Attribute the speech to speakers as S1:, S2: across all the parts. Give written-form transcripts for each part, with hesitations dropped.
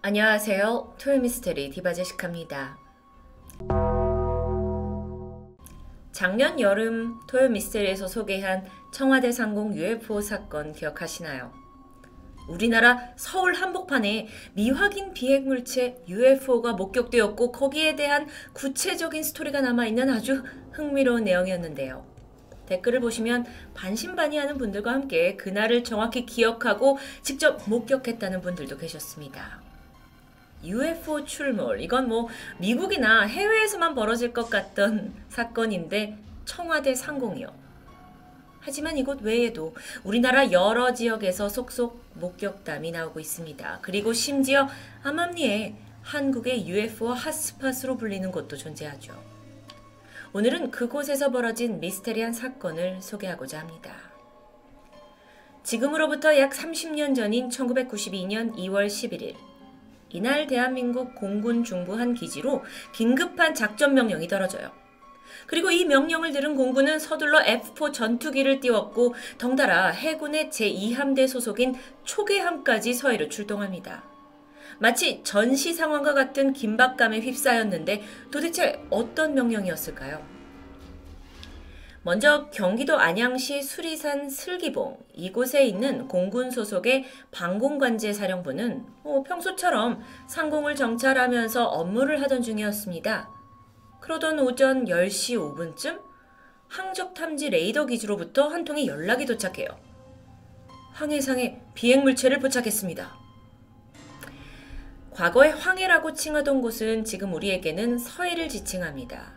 S1: 안녕하세요. 토요미스테리 디바제시카입니다. 작년 여름 토요미스테리에서 소개한 청와대 상공 UFO 사건 기억하시나요? 우리나라 서울 한복판에 미확인 비행물체 UFO가 목격되었고 거기에 대한 구체적인 스토리가 남아있는 아주 흥미로운 내용이었는데요. 댓글을 보시면 반신반의하는 분들과 함께 그날을 정확히 기억하고 직접 목격했다는 분들도 계셨습니다. UFO 출몰, 이건 미국이나 해외에서만 벌어질 것 같던 사건인데 청와대 상공이요. 하지만 이곳 외에도 우리나라 여러 지역에서 속속 목격담이 나오고 있습니다. 그리고 심지어 암암리에 한국의 UFO 핫스팟으로 불리는 곳도 존재하죠. 오늘은 그곳에서 벌어진 미스테리한 사건을 소개하고자 합니다. 지금으로부터 약 30년 전인 1992년 2월 11일 이날 대한민국 공군 중부 한 기지로 긴급한 작전 명령이 떨어져요. 그리고 이 명령을 들은 공군은 서둘러 F4 전투기를 띄웠고 덩달아 해군의 제2함대 소속인 초계함까지 서해로 출동합니다. 마치 전시 상황과 같은 긴박감에 휩싸였는데 도대체 어떤 명령이었을까요? 먼저 경기도 안양시 수리산 슬기봉 이곳에 있는 공군 소속의 방공관제 사령부는 평소처럼 상공을 정찰하면서 업무를 하던 중이었습니다. 그러던 오전 10시 5분쯤 항적 탐지 레이더 기지로부터 한 통의 연락이 도착해요. 황해상에 비행물체를 포착했습니다. 과거에 황해라고 칭하던 곳은 지금 우리에게는 서해를 지칭합니다.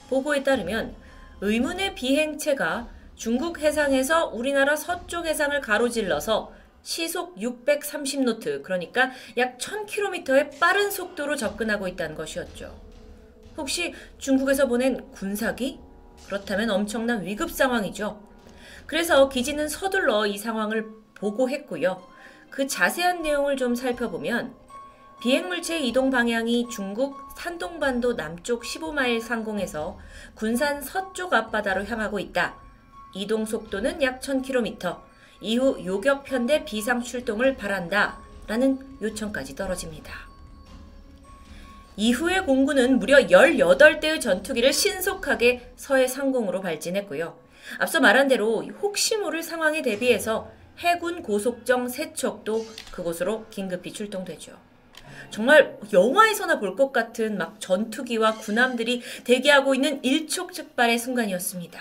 S1: 보고에 따르면 의문의 비행체가 중국 해상에서 우리나라 서쪽 해상을 가로질러서 시속 630노트, 그러니까 약 1000km의 빠른 속도로 접근하고 있다는 것이었죠. 혹시 중국에서 보낸 군사기? 그렇다면 엄청난 위급 상황이죠. 그래서 기지는 서둘러 이 상황을 보고했고요. 그 자세한 내용을 좀 살펴보면 비행물체의 이동 방향이 중국 산동반도 남쪽 15마일 상공에서 군산 서쪽 앞바다로 향하고 있다. 이동 속도는 약 1000km. 이후 요격 편대 비상 출동을 바란다. 라는 요청까지 떨어집니다. 이후에 공군은 무려 18대의 전투기를 신속하게 서해 상공으로 발진했고요. 앞서 말한 대로 혹시 모를 상황에 대비해서 해군 고속정 3척도 그곳으로 긴급히 출동되죠. 정말 영화에서나 볼 것 같은 전투기와 군함들이 대기하고 있는 일촉즉발의 순간이었습니다.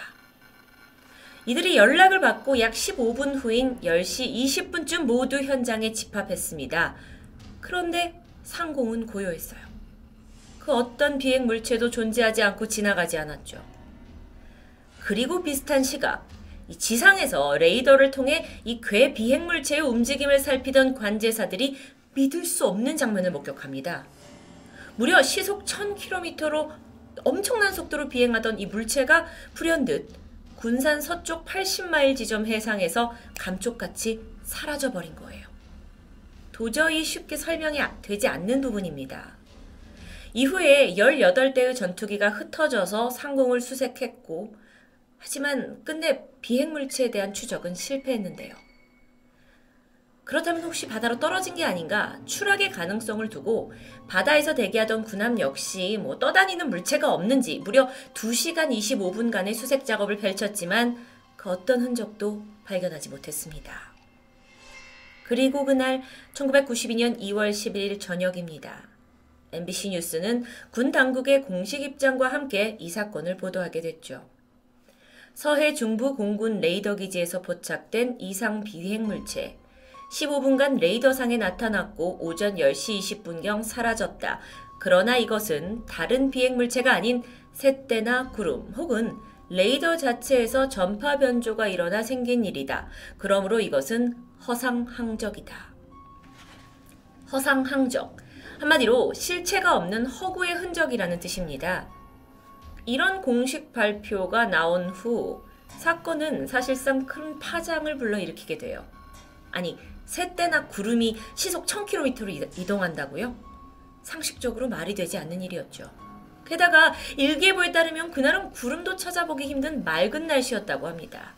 S1: 이들이 연락을 받고 약 15분 후인 10시 20분쯤 모두 현장에 집합했습니다. 그런데 상공은 고요했어요. 그 어떤 비행 물체도 존재하지 않고 지나가지 않았죠. 그리고 비슷한 시각, 지상에서 레이더를 통해 이 괴 비행 물체의 움직임을 살피던 관제사들이 믿을 수 없는 장면을 목격합니다. 무려 시속 1000km로 엄청난 속도로 비행하던 이 물체가 불현듯 군산 서쪽 80마일 지점 해상에서 감쪽같이 사라져버린 거예요. 도저히 쉽게 설명이 되지 않는 부분입니다. 이후에 18대의 전투기가 흩어져서 상공을 수색했고, 하지만 끝내 비행물체에 대한 추적은 실패했는데요. 그렇다면 혹시 바다로 떨어진 게 아닌가 추락의 가능성을 두고 바다에서 대기하던 군함 역시 떠다니는 물체가 없는지 무려 2시간 25분간의 수색 작업을 펼쳤지만 그 어떤 흔적도 발견하지 못했습니다. 그리고 그날 1992년 2월 11일 저녁입니다. MBC 뉴스는 군 당국의 공식 입장과 함께 이 사건을 보도하게 됐죠. 서해 중부 공군 레이더 기지에서 포착된 이상 비행물체. 15분간 레이더상에 나타났고 오전 10시 20분경 사라졌다. 그러나 이것은 다른 비행물체가 아닌 새떼나 구름 혹은 레이더 자체에서 전파 변조가 일어나 생긴 일이다. 그러므로 이것은 허상항적이다. 허상항적. 한마디로 실체가 없는 허구의 흔적이라는 뜻입니다. 이런 공식 발표가 나온 후 사건은 사실상 큰 파장을 불러일으키게 돼요. 아니, 새떼나 구름이 시속 1000km로 이동한다고요? 상식적으로 말이 되지 않는 일이었죠. 게다가 일기예보에 따르면 그날은 구름도 찾아보기 힘든 맑은 날씨였다고 합니다.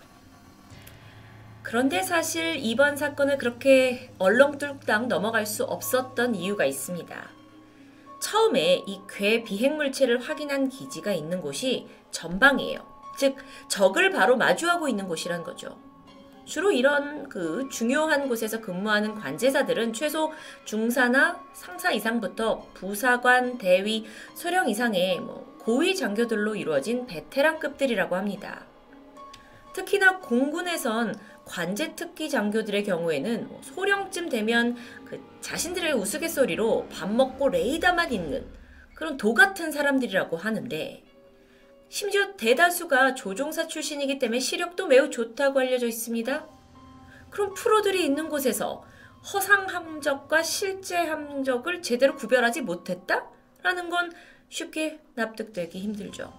S1: 그런데 사실 이번 사건을 그렇게 얼렁뚱땅 넘어갈 수 없었던 이유가 있습니다. 처음에 이 괴 비행물체를 확인한 기지가 있는 곳이 전방이에요. 즉, 적을 바로 마주하고 있는 곳이란 거죠. 주로 이런 중요한 곳에서 근무하는 관제사들은 최소 중사나 상사 이상부터 부사관, 대위, 소령 이상의 고위 장교들로 이루어진 베테랑급들이라고 합니다. 특히나 공군에선 관제 특기 장교들의 경우에는 소령쯤 되면 자신들의 우스갯소리로 밥 먹고 레이더만 있는 그런 도 같은 사람들이라고 하는데, 심지어 대다수가 조종사 출신이기 때문에 시력도 매우 좋다고 알려져 있습니다. 그럼 프로들이 있는 곳에서 허상 함적과 실제 함적을 제대로 구별하지 못했다? 라는 건 쉽게 납득되기 힘들죠.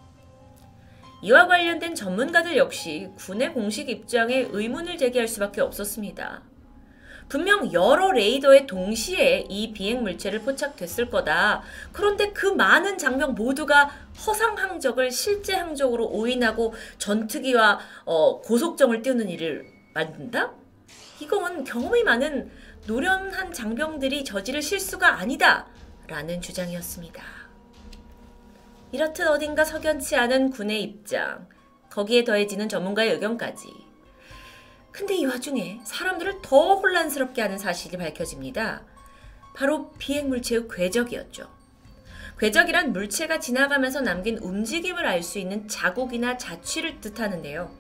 S1: 이와 관련된 전문가들 역시 군의 공식 입장에 의문을 제기할 수밖에 없었습니다. 분명 여러 레이더에 동시에 이 비행 물체를 포착됐을 거다. 그런데 그 많은 장병 모두가 허상 항적을 실제 항적으로 오인하고 전투기와 고속정을 띄우는 일을 만든다? 이건 경험이 많은 노련한 장병들이 저지를 실수가 아니다. 라는 주장이었습니다. 이렇듯 어딘가 석연치 않은 군의 입장, 거기에 더해지는 전문가의 의견까지. 근데 이 와중에 사람들을 더 혼란스럽게 하는 사실이 밝혀집니다. 바로 비행물체의 궤적이었죠. 궤적이란 물체가 지나가면서 남긴 움직임을 알 수 있는 자국이나 자취를 뜻하는데요.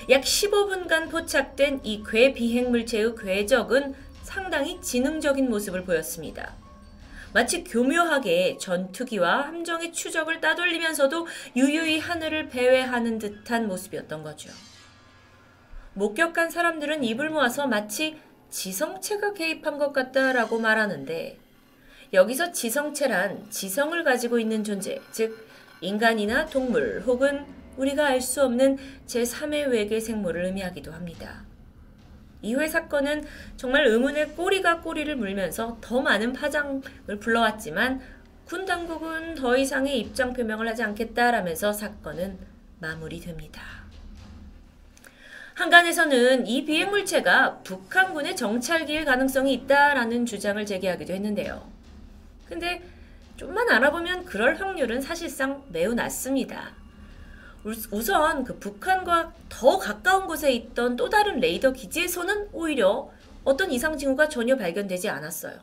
S1: 약 15분간 포착된 이 괴 비행물체의 궤적은 상당히 지능적인 모습을 보였습니다. 마치 교묘하게 전투기와 함정의 추적을 따돌리면서도 유유히 하늘을 배회하는 듯한 모습이었던 거죠. 목격한 사람들은 입을 모아서 마치 지성체가 개입한 것 같다라고 말하는데, 여기서 지성체란 지성을 가지고 있는 존재, 즉 인간이나 동물 혹은 우리가 알 수 없는 제3의 외계 생물을 의미하기도 합니다. 이후의 사건은 정말 의문의 꼬리가 꼬리를 물면서 더 많은 파장을 불러왔지만 군 당국은 더 이상의 입장 표명을 하지 않겠다라면서 사건은 마무리됩니다. 한간에서는 이 비행물체가 북한군의 정찰기일 가능성이 있다라는 주장을 제기하기도 했는데요. 근데 좀만 알아보면 그럴 확률은 사실상 매우 낮습니다. 우선 북한과 더 가까운 곳에 있던 또 다른 레이더 기지에서는 오히려 어떤 이상 징후가 전혀 발견되지 않았어요.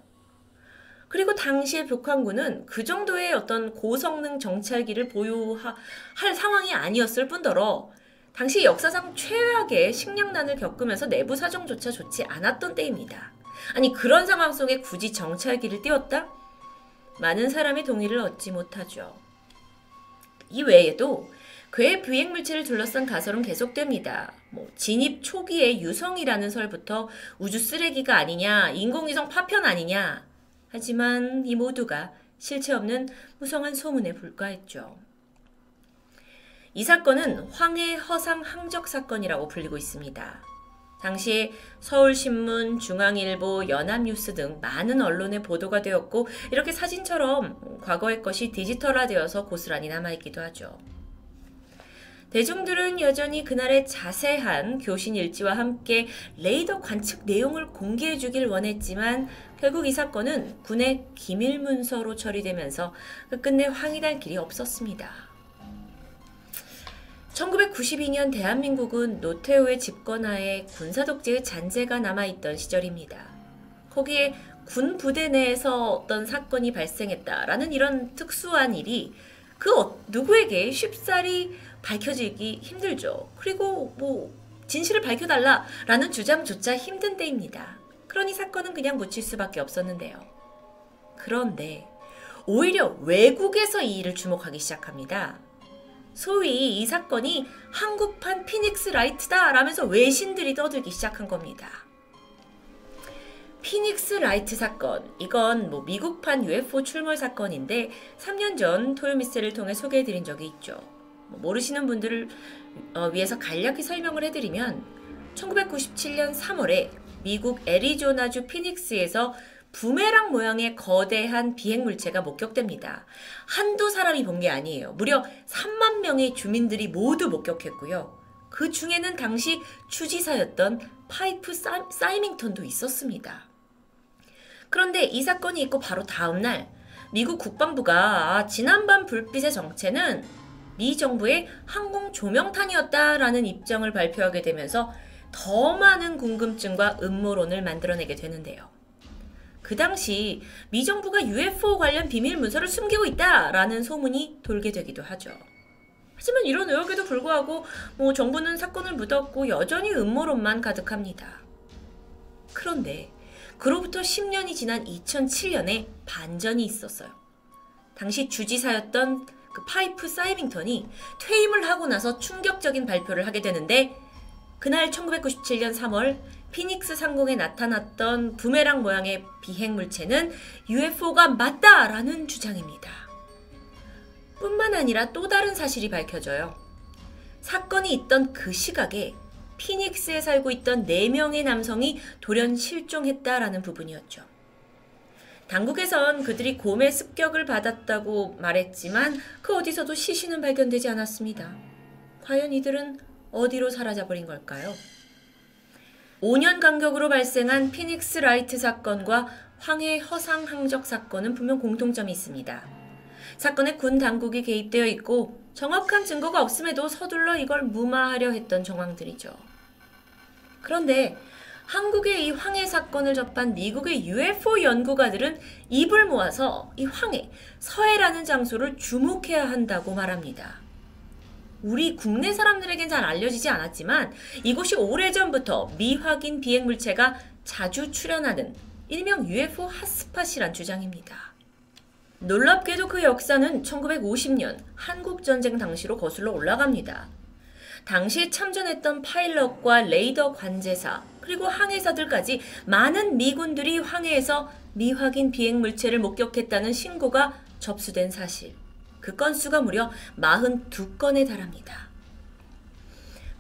S1: 그리고 당시에 북한군은 그 정도의 어떤 고성능 정찰기를 보유할 상황이 아니었을 뿐더러 당시 역사상 최악의 식량난을 겪으면서 내부 사정조차 좋지 않았던 때입니다. 아니, 그런 상황 속에 굳이 정찰기를 띄웠다? 많은 사람의 동의를 얻지 못하죠. 이 외에도 괴 비행물체를 둘러싼 가설은 계속됩니다. 진입 초기의 유성이라는 설부터 우주 쓰레기가 아니냐, 인공위성 파편 아니냐. 하지만 이 모두가 실체 없는 무성한 소문에 불과했죠. 이 사건은 황해 허상 항적 사건이라고 불리고 있습니다. 당시에 서울신문, 중앙일보, 연합뉴스 등 많은 언론에 보도가 되었고, 이렇게 사진처럼 과거의 것이 디지털화되어서 고스란히 남아있기도 하죠. 대중들은 여전히 그날의 자세한 교신 일지와 함께 레이더 관측 내용을 공개해 주길 원했지만, 결국 이 사건은 군의 기밀 문서로 처리되면서 끝내 황이날 길이 없었습니다. 1992년 대한민국은 노태우의 집권하에 군사독재의 잔재가 남아있던 시절입니다. 거기에 군 부대 내에서 어떤 사건이 발생했다라는 이런 특수한 일이 누구에게 쉽사리 밝혀지기 힘들죠. 그리고 진실을 밝혀달라라는 주장조차 힘든 때입니다. 그러니 사건은 그냥 묻힐 수밖에 없었는데요. 그런데 오히려 외국에서 이 일을 주목하기 시작합니다. 소위 이 사건이 한국판 피닉스 라이트다 라면서 외신들이 떠들기 시작한 겁니다. 피닉스 라이트 사건, 이건 미국판 UFO 출몰 사건인데 3년 전 토요미스를 통해 소개해드린 적이 있죠. 모르시는 분들을 위해서 간략히 설명을 해드리면 1997년 3월에 미국 애리조나주 피닉스에서 부메랑 모양의 거대한 비행물체가 목격됩니다. 한두 사람이 본 게 아니에요. 무려 3만 명의 주민들이 모두 목격했고요. 그 중에는 당시 추지사였던 파이프 사이밍턴도 있었습니다. 그런데 이 사건이 있고 바로 다음날 미국 국방부가 지난밤 불빛의 정체는 미 정부의 항공 조명탄이었다라는 입장을 발표하게 되면서 더 많은 궁금증과 음모론을 만들어내게 되는데요. 그 당시 미 정부가 UFO 관련 비밀 문서를 숨기고 있다라는 소문이 돌게 되기도 하죠. 하지만 이런 의혹에도 불구하고 정부는 사건을 묻었고 여전히 음모론만 가득합니다. 그런데 그로부터 10년이 지난 2007년에 반전이 있었어요. 당시 주지사였던 그 파이프 사이밍턴이 퇴임을 하고 나서 충격적인 발표를 하게 되는데 그날 1997년 3월 피닉스 상공에 나타났던 부메랑 모양의 비행물체는 UFO가 맞다라는 주장입니다. 뿐만 아니라 또 다른 사실이 밝혀져요. 사건이 있던 그 시각에 피닉스에 살고 있던 4명의 남성이 돌연 실종했다라는 부분이었죠. 당국에선 그들이 곰의 습격을 받았다고 말했지만 그 어디서도 시신은 발견되지 않았습니다. 과연 이들은 어디로 사라져버린 걸까요? 5년 간격으로 발생한 피닉스 라이트 사건과 황해 허상 항적 사건은 분명 공통점이 있습니다. 사건에 군 당국이 개입되어 있고 정확한 증거가 없음에도 서둘러 이걸 무마하려 했던 정황들이죠. 그런데 한국의 이 황해 사건을 접한 미국의 UFO 연구가들은 입을 모아서 이 황해, 서해라는 장소를 주목해야 한다고 말합니다. 우리 국내 사람들에겐 잘 알려지지 않았지만 이곳이 오래전부터 미확인 비행물체가 자주 출현하는 일명 UFO 핫스팟이란 주장입니다. 놀랍게도 그 역사는 1950년 한국전쟁 당시로 거슬러 올라갑니다. 당시 참전했던 파일럿과 레이더 관제사 그리고 항해사들까지 많은 미군들이 황해에서 미확인 비행물체를 목격했다는 신고가 접수된 사실. 그 건수가 무려 42건에 달합니다.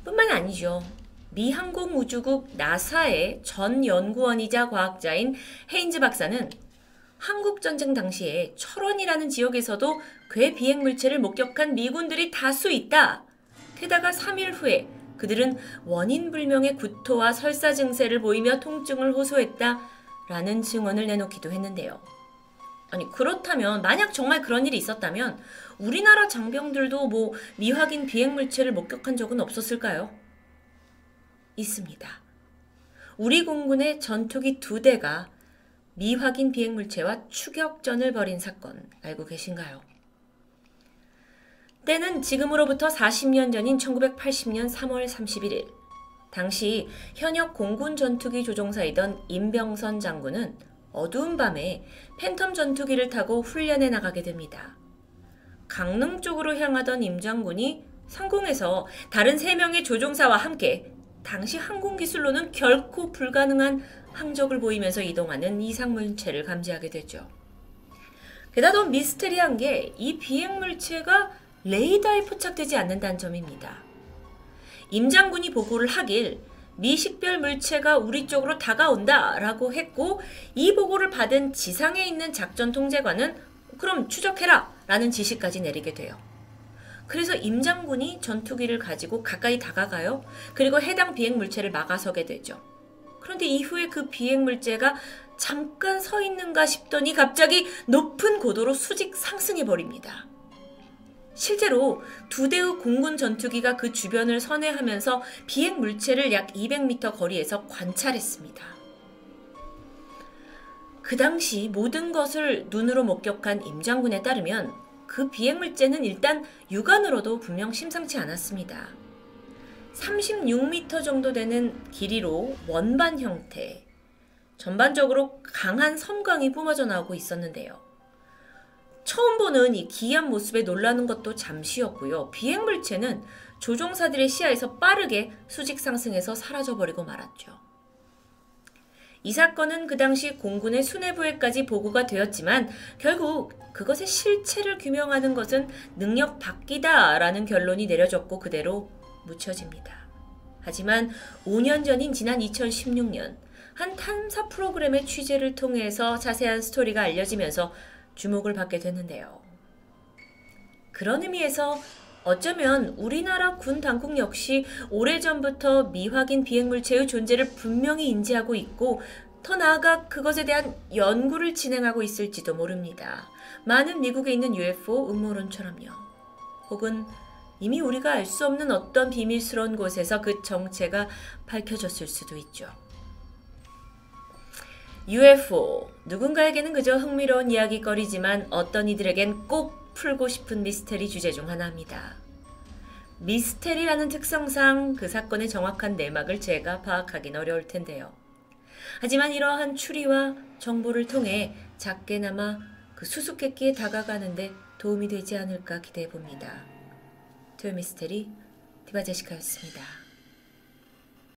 S1: 뿐만 아니죠. 미 항공우주국 나사의 전 연구원이자 과학자인 헤인즈 박사는 한국전쟁 당시에 철원이라는 지역에서도 괴 비행물체를 목격한 미군들이 다수 있다. 게다가 3일 후에 그들은 원인불명의 구토와 설사 증세를 보이며 통증을 호소했다라는 증언을 내놓기도 했는데요. 아니 그렇다면 만약 정말 그런 일이 있었다면 우리나라 장병들도 미확인 비행물체를 목격한 적은 없었을까요? 있습니다. 우리 공군의 전투기 2대가 미확인 비행물체와 추격전을 벌인 사건 알고 계신가요? 때는 지금으로부터 40년 전인 1980년 3월 31일 당시 현역 공군 전투기 조종사이던 임병선 장군은 어두운 밤에 팬텀 전투기를 타고 훈련에 나가게 됩니다. 강릉 쪽으로 향하던 임 장군이 상공에서 다른 3명의 조종사와 함께 당시 항공기술로는 결코 불가능한 항적을 보이면서 이동하는 이상물체를 감지하게 되죠. 게다가 더 미스테리한 게 이 비행물체가 레이더에 포착되지 않는다는 점입니다. 임 장군이 보고를 하길 미식별 물체가 우리 쪽으로 다가온다 라고 했고 이 보고를 받은 지상에 있는 작전 통제관은 그럼 추적해라 라는 지시까지 내리게 돼요. 그래서 임 장군이 전투기를 가지고 가까이 다가가요. 그리고 해당 비행물체를 막아서게 되죠. 그런데 이후에 그 비행물체가 잠깐 서 있는가 싶더니 갑자기 높은 고도로 수직 상승해버립니다. 실제로 2대의 공군 전투기가 그 주변을 선회하면서 비행 물체를 약 200m 거리에서 관찰했습니다. 그 당시 모든 것을 눈으로 목격한 임 장군에 따르면 그 비행 물체는 일단 육안으로도 분명 심상치 않았습니다. 36m 정도 되는 길이로 원반 형태, 전반적으로 강한 섬광이 뿜어져 나오고 있었는데요. 처음 보는 이 기이한 모습에 놀라는 것도 잠시였고요. 비행물체는 조종사들의 시야에서 빠르게 수직 상승해서 사라져버리고 말았죠. 이 사건은 그 당시 공군의 수뇌부에까지 보고가 되었지만 결국 그것의 실체를 규명하는 것은 능력 밖이다라는 결론이 내려졌고 그대로 묻혀집니다. 하지만 5년 전인 지난 2016년 한 탐사 프로그램의 취재를 통해서 자세한 스토리가 알려지면서 주목을 받게 됐는데요. 그런 의미에서 어쩌면 우리나라 군 당국 역시 오래전부터 미확인 비행물체의 존재를 분명히 인지하고 있고 더 나아가 그것에 대한 연구를 진행하고 있을지도 모릅니다. 많은 미국에 있는 UFO 음모론처럼요. 혹은 이미 우리가 알 수 없는 어떤 비밀스러운 곳에서 그 정체가 밝혀졌을 수도 있죠. UFO, 누군가에게는 그저 흥미로운 이야기거리지만 어떤 이들에겐 꼭 풀고 싶은 미스테리 주제 중 하나입니다. 미스테리라는 특성상 그 사건의 정확한 내막을 제가 파악하긴 어려울 텐데요. 하지만 이러한 추리와 정보를 통해 작게나마 그 수수께끼에 다가가는데 도움이 되지 않을까 기대해 봅니다. 토요미스테리 디바제시카였습니다.